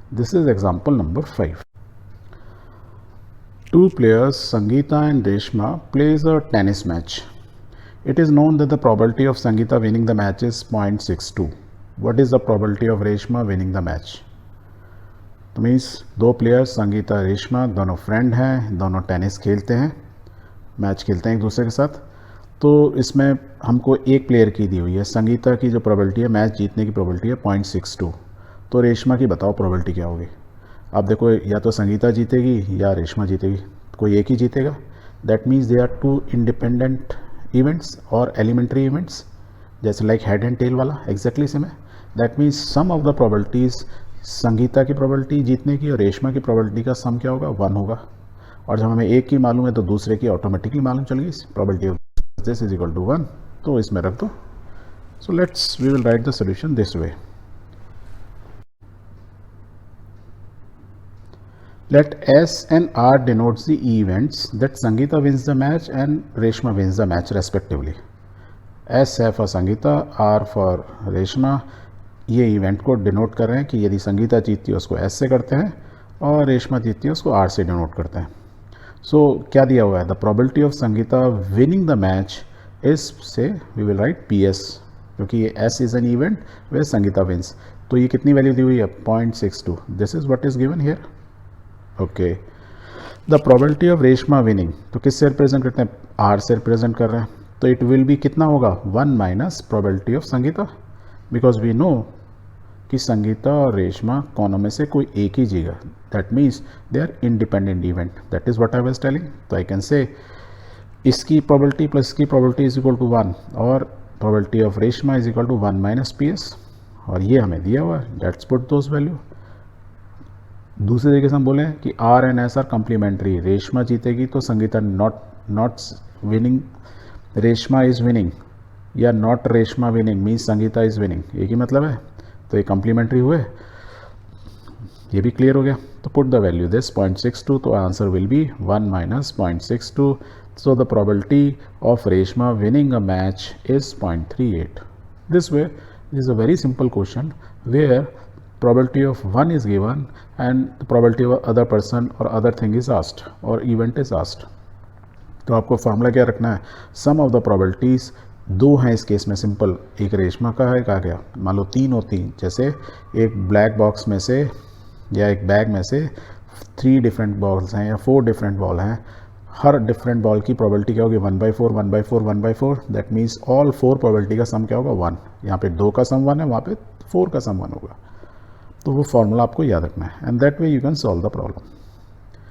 This is example number 5. Two players, Sangeeta and Reshma, plays a tennis match. It is known that the probability of Sangeeta winning the match is 0.62. What is the probability of Reshma winning the match? तो means दो players Sangeeta Reshma दोनों friend हैं, दोनों tennis खेलते हैं, match खेलते हैं एक दूसरे के साथ। तो इसमें हमको एक प्लेयर की दी हुई है, संगीता की जो प्रोबेबिलिटी है मैच जीतने की प्रोबेबिलिटी है 0.62। तो रेशमा की बताओ प्रोबेबिलिटी क्या होगी। अब देखो या तो संगीता जीतेगी या रेशमा जीतेगी, कोई एक ही जीतेगा। That means they are two independent events और एलिमेंट्री इवेंट्स, जैसे लाइक हेड एंड टेल वाला एग्जैक्टली सेम है। That means some of the probabilities, Sangeeta की प्रोबेबिलिटी जीतने की और रेशमा की प्रोबेबिलिटी का सम क्या होगा, 1 होगा। और जब हमें एक की मालूम है तो दूसरे की ऑटोमेटिकली मालूम चल गई, probability of this is equal to 1, तो इसमें रख दो। So let's we will write the solution this way. Let S and R denotes the events that Sangeeta wins the match and Reshma wins the match respectively. S है for Sangeeta, R for Reshma। ये event को denote कर रहे हैं कि यदि संगीता जीतती है उसको S से करते हैं और रेशमा जीतती है उसको R से डिनोट करते हैं। सो क्या दिया हुआ है, the probability of Sangeeta winning the match is say we will write PS, क्योंकि ये S is an event way Sangeeta wins. तो ये कितनी वैल्यू दी हुई है, 0.62। This is what is given here. Okay, the probability of Reshma winning, तो किससे रिप्रेजेंट करते हैं, R से रिप्रेजेंट कर रहे हैं। तो इट विल बी कितना होगा, 1 minus probability of Sangeeta, because we know कि संगीता और रेशमा कौनों में से कोई एक ही जीगा। That means they are independent event, that is what I was telling. तो आई कैन से इसकी प्रोबेबिलिटी प्लस इसकी प्रोबेबिलिटी इज इक्वल टू 1 और probability of Reshma is equal to 1 minus PS, और ये हमें दिया हुआ है। Let's put those value. दूसरे तरीके से हम बोलें कि R and S are complementary. Reshma जीतेगी तो Sangeeta not winning, Reshma is winning, या not Reshma winning means Sangeeta is winning, एक ही मतलब है। तो ये कम्प्लीमेंट्री हुए, ये भी क्लियर हो गया। तो पुट द वैल्यू दिस 0.62, तो answer will be 1 minus 0.62। So the probability of Reshma winning a match is 0.38। This way is a very simple question where probability of one is given and the probability of other person or other thing is asked or event is asked। तो आपको formula क्या रखना है, सम of the probabilities दो हैं इस case में, simple, एक रेशमा का है, कहा गया मान लो 3 होती, जैसे एक ब्लैक बॉक्स में से या एक बैग में से 3 डिफरेंट बॉल्स हैं या 4 डिफरेंट बॉल हैं, हर डिफरेंट बॉल की प्रोबेबिलिटी क्या होगी, 1/4 1/4 1/4। दैट मीन्स ऑल 4 प्रोबेबिलिटी का सम क्या होगा, 1। यहाँ पे 2 का सम 1 है, वहाँ पे 4 का सम 1 होगा। तो वो फॉर्मूला आपको याद रखना है, and that way you can solve the problem.